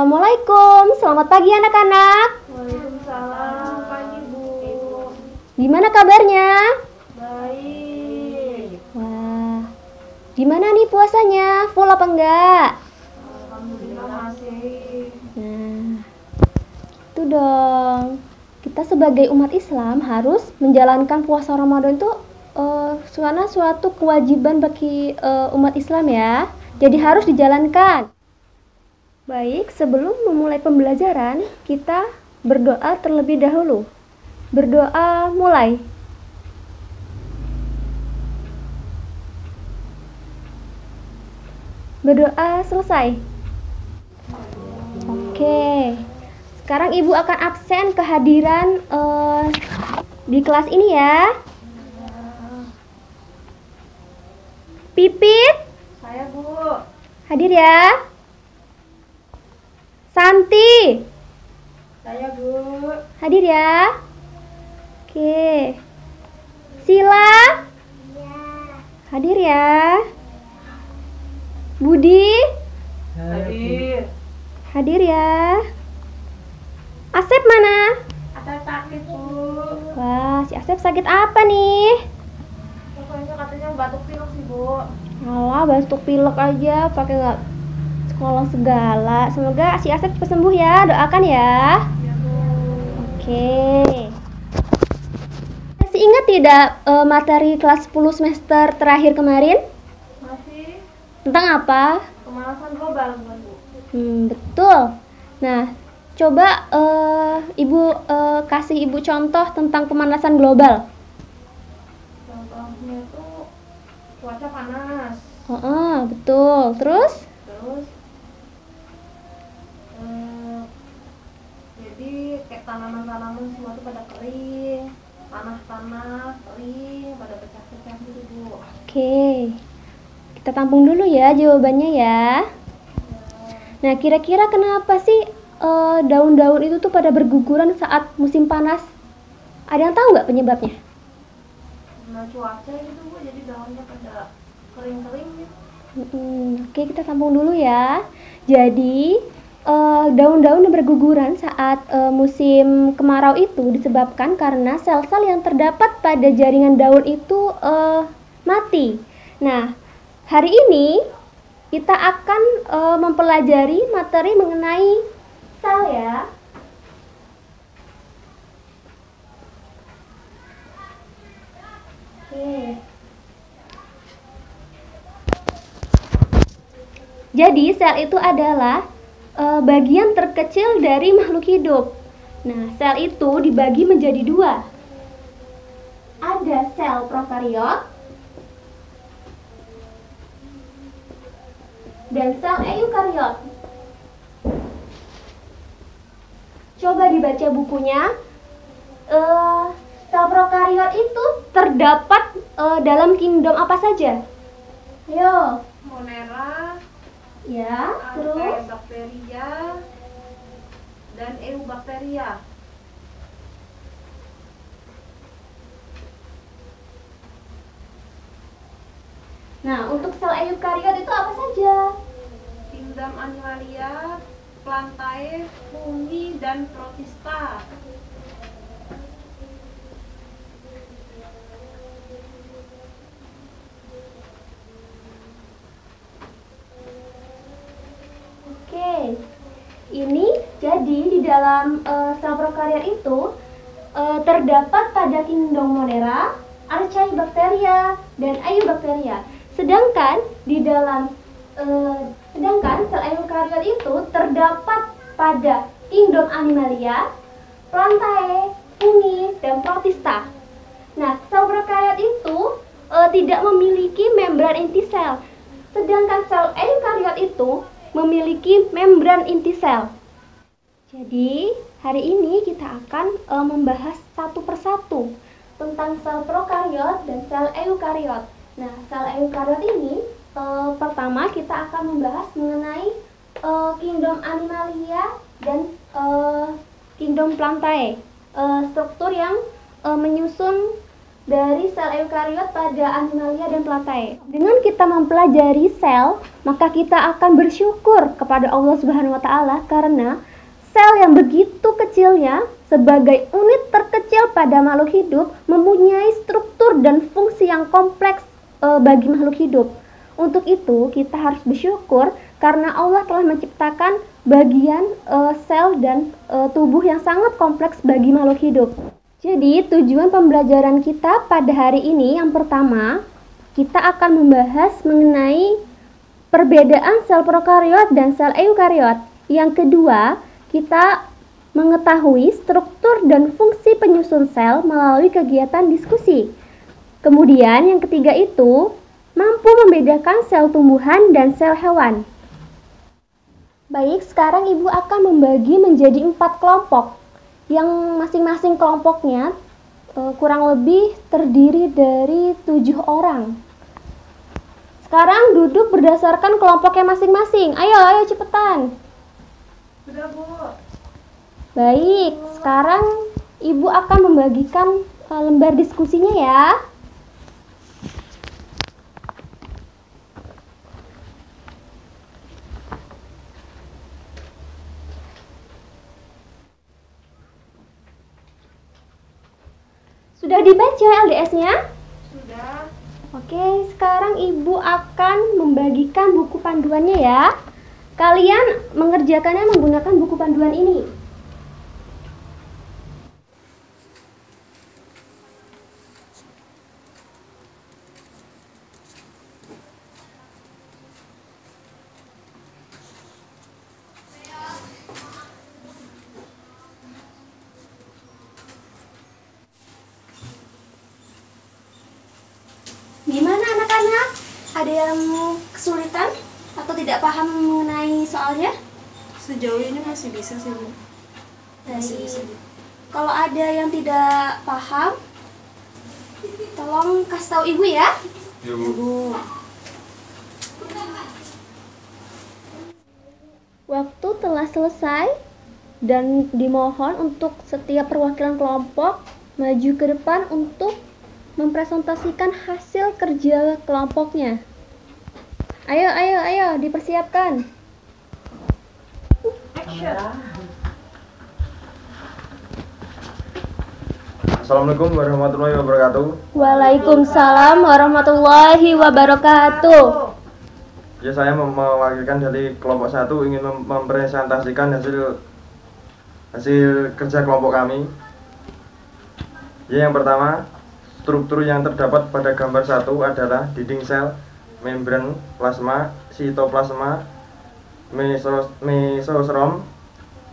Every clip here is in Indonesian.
Assalamualaikum, selamat pagi anak-anak. Waalaikumsalam, pagi Bu. Gimana kabarnya? Baik. Wah, gimana nih puasanya? Full apa enggak? Alhamdulillah masih. Nah, itu dong. Kita sebagai umat Islam harus menjalankan puasa Ramadan itu karena suatu kewajiban bagi umat Islam ya. Jadi harus dijalankan. Baik, sebelum memulai pembelajaran, kita berdoa terlebih dahulu. Berdoa mulai. Berdoa selesai. Oke. Sekarang Ibu akan absen kehadiran di kelas ini ya. Pipit, Saya Bu. hadir ya. Santi, Saya Bu. hadir ya. Oke. Sila, hadir ya. Budi, Hadir. hadir ya. Asep mana? Ada sakit Bu. Wah, si Asep sakit apa nih? Pokoknya katanya batuk pilek sih Bu. Alah, batuk pilek aja, pakai nggak sekolah segala. Semoga si Asep cepat sembuh ya, doakan ya. Ya Bu. Oke. Masih ingat tidak materi kelas 10 semester terakhir kemarin? Masih Tentang apa? pemanasan global bukan Bu? Betul. Nah, coba Ibu kasih Ibu contoh tentang pemanasan global. Contohnya itu cuaca panas. Oh, betul. Terus? Terus jadi kayak tanaman-tanaman semua tuh pada kering, tanah-tanah kering, pada pecah-pecah gitu Bu. Oke. Kita tampung dulu ya jawabannya ya. Nah, kira-kira kenapa sih daun-daun itu tuh pada berguguran saat musim panas? Ada yang tahu nggak penyebabnya? Karena cuaca gitu Bu, jadi daunnya pada kering-kering gitu. Oke, kita tampung dulu ya. Jadi, daun-daun yang berguguran saat musim kemarau itu disebabkan karena sel-sel yang terdapat pada jaringan daun itu mati. Nah, hari ini kita akan mempelajari materi mengenai sel ya. Oke. Jadi sel itu adalah bagian terkecil dari makhluk hidup. Nah, sel itu dibagi menjadi dua. Ada sel prokariot dan sel eukariot. Coba dibaca bukunya. Sel prokariot itu terdapat dalam kingdom apa saja? Ayo. Monera, Ya, terus? Archaebacteria, dan Eubacteria. Nah, untuk sel eukariot itu apa saja? Kingdom Animalia, Plantae, Fungi, dan Protista. Oke, ini jadi di dalam sel prokariot itu terdapat pada kingdom Monera, Archaebacteria, dan Eubacteria. Sedangkan di dalam sel eukariot itu terdapat pada kingdom Animalia, Plantae, Fungi, dan Protista. Nah, sel prokariot itu tidak memiliki membran inti sel. Sedangkan sel eukariot itu memiliki membran inti sel. Jadi, hari ini kita akan membahas satu persatu tentang sel prokariot dan sel eukariot. Nah, sel eukariot ini pertama kita akan membahas mengenai kingdom Animalia dan kingdom Plantae. Struktur yang menyusun dari sel eukariot pada animalia dan Platypus. Dengan kita mempelajari sel, maka kita akan bersyukur kepada Allah Subhanahu wa taala karena sel yang begitu kecilnya sebagai unit terkecil pada makhluk hidup mempunyai struktur dan fungsi yang kompleks bagi makhluk hidup. Untuk itu, kita harus bersyukur karena Allah telah menciptakan bagian sel dan tubuh yang sangat kompleks bagi makhluk hidup. Jadi, tujuan pembelajaran kita pada hari ini yang pertama, kita akan membahas mengenai perbedaan sel prokariot dan sel eukariot. Yang kedua, kita mengetahui struktur dan fungsi penyusun sel melalui kegiatan diskusi. Kemudian, yang ketiga itu, mampu membedakan sel tumbuhan dan sel hewan. Baik, sekarang Ibu akan membagi menjadi 4 kelompok. Yang masing-masing kelompoknya kurang lebih terdiri dari 7 orang. Sekarang duduk berdasarkan kelompoknya masing-masing. Ayo cepetan. Sudah, Bu. Baik, sekarang Ibu akan membagikan lembar diskusinya ya. Sudah dibaca LDS-nya? Sudah. Oke, sekarang Ibu akan membagikan buku panduannya ya. Kalian mengerjakannya menggunakan buku panduan ini. Gimana anak-anak? Ada yang kesulitan atau tidak paham mengenai soalnya? Sejauh ini masih bisa sih, Bu. Masih bisa. Kalau ada yang tidak paham, tolong kasih tahu Ibu ya. Ya, Bu. Waktu telah selesai dan dimohon untuk setiap perwakilan kelompok maju ke depan untuk mempresentasikan hasil kerja kelompoknya. Ayo, dipersiapkan. Action. Assalamualaikum warahmatullahi wabarakatuh. Waalaikumsalam warahmatullahi wabarakatuh. Ya, saya mewakilkan dari kelompok 1 ingin mempresentasikan hasil kerja kelompok kami. Ya, yang pertama, struktur yang terdapat pada gambar 1 adalah dinding sel, membran, plasma, sitoplasma, mesosrom,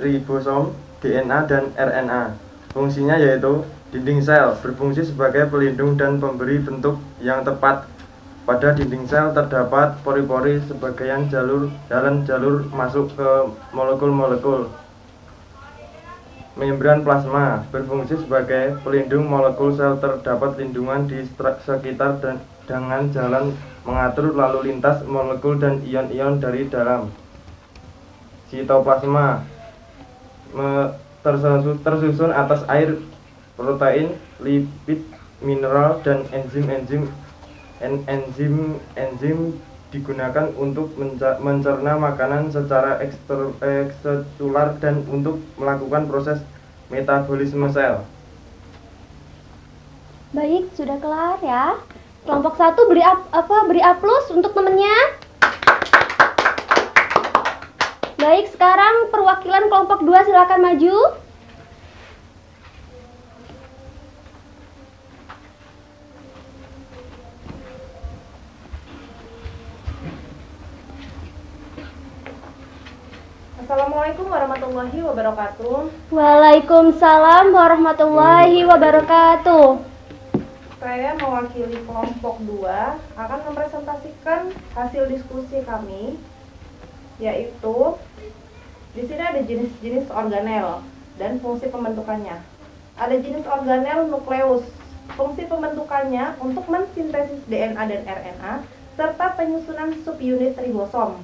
ribosom, DNA, dan RNA. Fungsinya yaitu dinding sel berfungsi sebagai pelindung dan pemberi bentuk yang tepat. Pada dinding sel terdapat pori-pori sebagai jalan jalur masuk ke molekul-molekul. Membran plasma berfungsi sebagai pelindung molekul sel, terdapat lindungan di sekitar dan dengan jalan mengatur lalu lintas molekul dan ion-ion dari dalam. Sitoplasma tersusun atas air, protein, lipid, mineral, dan enzim digunakan untuk mencerna makanan secara ekstraselular dan untuk melakukan proses metabolisme sel. Baik, sudah kelar ya. Kelompok 1 beri aplaus untuk temennya. Baik, sekarang perwakilan kelompok 2 silakan maju. Assalamualaikum warahmatullahi wabarakatuh. Waalaikumsalam warahmatullahi wabarakatuh. Saya mewakili kelompok 2 akan mempresentasikan hasil diskusi kami, yaitu di sini ada jenis-jenis organel dan fungsi pembentukannya. Ada jenis organel nukleus. Fungsi pembentukannya untuk mensintesis DNA dan RNA serta penyusunan subunit ribosom.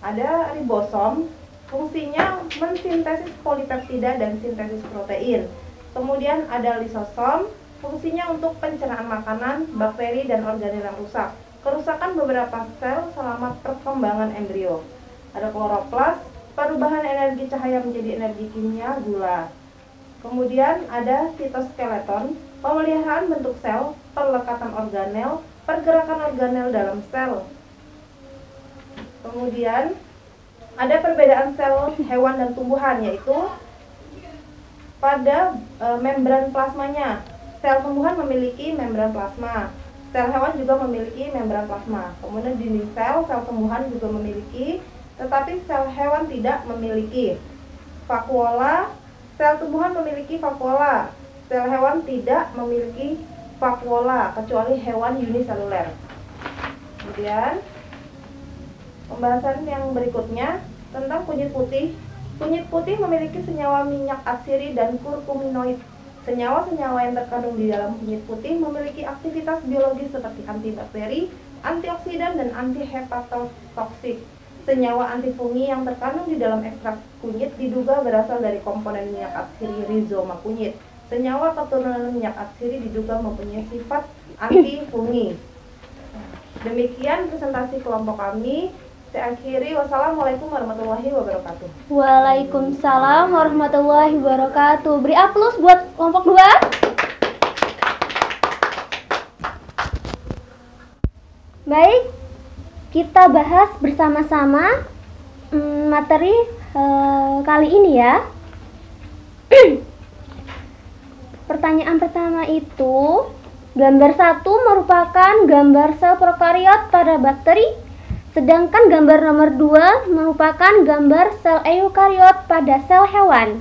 Ada ribosom, fungsinya mensintesis polipeptida dan sintesis protein. Kemudian ada lisosom, Fungsinya untuk pencernaan makanan, bakteri, dan organel yang rusak. Kerusakan beberapa sel selama perkembangan embrio. Ada kloroplas, perubahan energi cahaya menjadi energi kimia, gula. Kemudian ada sitoskeleton, pemeliharaan bentuk sel, perlekatan organel, pergerakan organel dalam sel. Kemudian ada perbedaan sel hewan dan tumbuhan, yaitu pada membran plasmanya. Sel tumbuhan memiliki membran plasma, sel hewan juga memiliki membran plasma. Kemudian dinding sel tumbuhan juga memiliki, tetapi sel hewan tidak memiliki. Vakuola, sel tumbuhan memiliki vakuola, sel hewan tidak memiliki vakuola kecuali hewan uniseluler. Kemudian pembahasan yang berikutnya tentang kunyit putih. Kunyit putih memiliki senyawa minyak atsiri dan kurkuminoid. Senyawa-senyawa yang terkandung di dalam kunyit putih memiliki aktivitas biologis seperti antibakteri, antioksidan, dan antihepatotoksik. Senyawa antifungi yang terkandung di dalam ekstrak kunyit diduga berasal dari komponen minyak atsiri rizoma kunyit. Senyawa keturunan minyak atsiri diduga mempunyai sifat antifungi. Demikian presentasi kelompok kami. Saya akhiri. Wassalamualaikum warahmatullahi wabarakatuh. Waalaikumsalam warahmatullahi wabarakatuh. Beri aplaus buat kelompok 2. Baik, kita bahas bersama-sama materi kali ini ya. Pertanyaan pertama itu, gambar 1 merupakan gambar sel prokariot pada bakteri. Sedangkan gambar nomor 2 merupakan gambar sel eukariot pada sel hewan.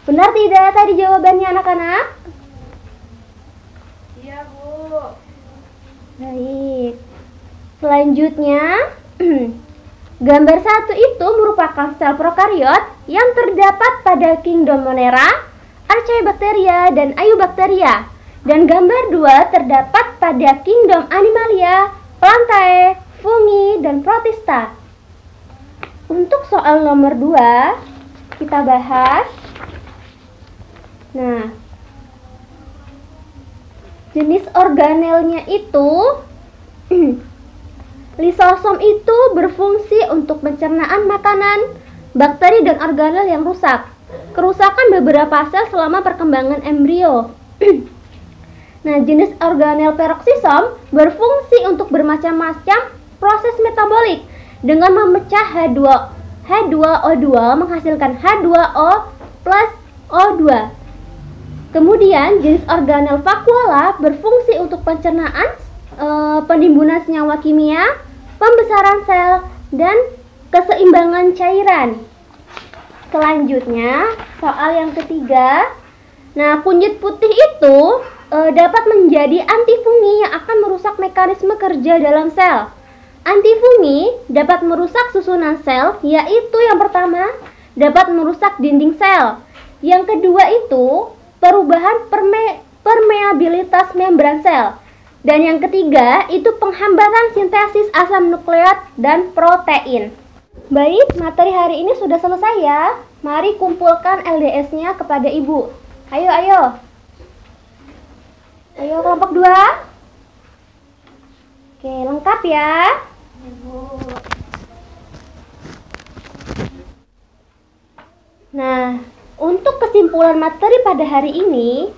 Benar tidak tadi jawabannya anak-anak? Iya, Bu. Baik. Selanjutnya, gambar 1 itu merupakan sel prokariot yang terdapat pada kingdom Monera, Archaebacteria, dan Eubacteria. Dan gambar 2 terdapat pada kingdom Animalia, Plantae, Fungi, dan Protista. Untuk soal nomor 2 kita bahas. Nah, jenis organelnya itu lisosom itu berfungsi untuk pencernaan makanan, bakteri, dan organel yang rusak. Kerusakan beberapa sel selama perkembangan embrio. Nah, jenis organel peroksisom berfungsi untuk bermacam-macam proses metabolik dengan memecah H2O2 menghasilkan H2O plus O2. Kemudian jenis organel vakuola berfungsi untuk pencernaan, penimbunan senyawa kimia, pembesaran sel, dan keseimbangan cairan. Selanjutnya, soal yang ketiga. Nah, kunyit putih itu dapat menjadi antifungi yang akan merusak mekanisme kerja dalam sel. Antifungi dapat merusak susunan sel, yaitu yang pertama dapat merusak dinding sel. Yang kedua itu perubahan permeabilitas membran sel. Dan yang ketiga itu penghambatan sintesis asam nukleat dan protein. Baik, materi hari ini sudah selesai ya. Mari kumpulkan LDS-nya kepada Ibu. Ayo, ayo. Ayo kelompok 2. Oke, lengkap ya. Nah, untuk kesimpulan materi pada hari ini,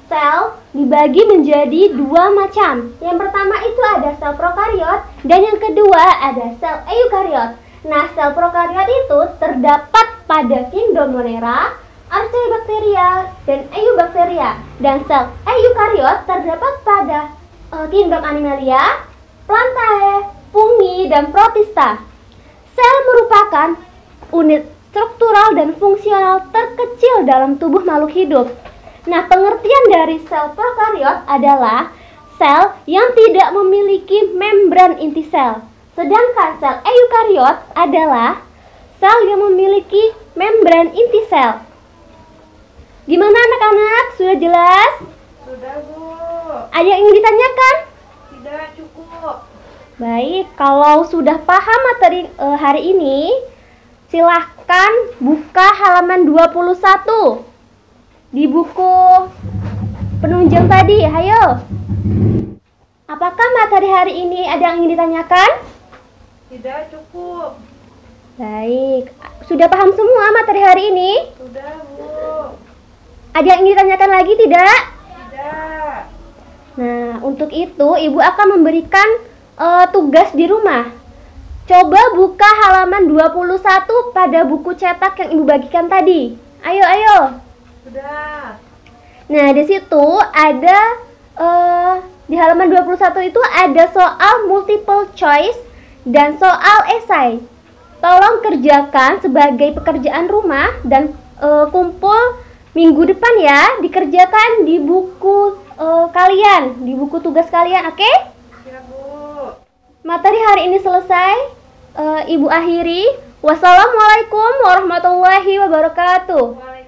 sel dibagi menjadi 2 macam. Yang pertama itu ada sel prokariot dan yang kedua ada sel eukariot. Nah, sel prokariot itu terdapat pada kingdom Monera, Archaebacteria, dan Eubacteria. Dan sel eukariot terdapat pada kingdom Animalia, Plantae, Fungi, dan Protista. Sel merupakan unit struktural dan fungsional terkecil dalam tubuh makhluk hidup. Nah, pengertian dari sel prokariot adalah sel yang tidak memiliki membran inti sel. Sedangkan sel eukariot adalah sel yang memiliki membran inti sel. Gimana anak-anak? Sudah jelas? Sudah, Bu. Ada yang ingin ditanyakan? Tidak, cukup. Baik, kalau sudah paham materi hari ini, silahkan buka halaman 21 di buku penunjang tadi. Ayo. Apakah materi hari ini ada yang ingin ditanyakan? Tidak, cukup. Baik. Sudah paham semua materi hari ini? Sudah, Bu. Ada yang ingin ditanyakan lagi tidak? Tidak. Nah, untuk itu Ibu akan memberikan tugas di rumah. Coba buka halaman 21 pada buku cetak yang Ibu bagikan tadi. Ayo, ayo. Sudah. Nah, di situ ada di halaman 21 itu ada soal multiple choice dan soal esai. Tolong kerjakan sebagai pekerjaan rumah dan kumpul minggu depan ya, dikerjakan di buku kalian, di buku tugas kalian, oke? Siap, Bu. Materi hari ini selesai. Ibu akhiri. Wassalamualaikum warahmatullahi wabarakatuh. Waalaikumsalam.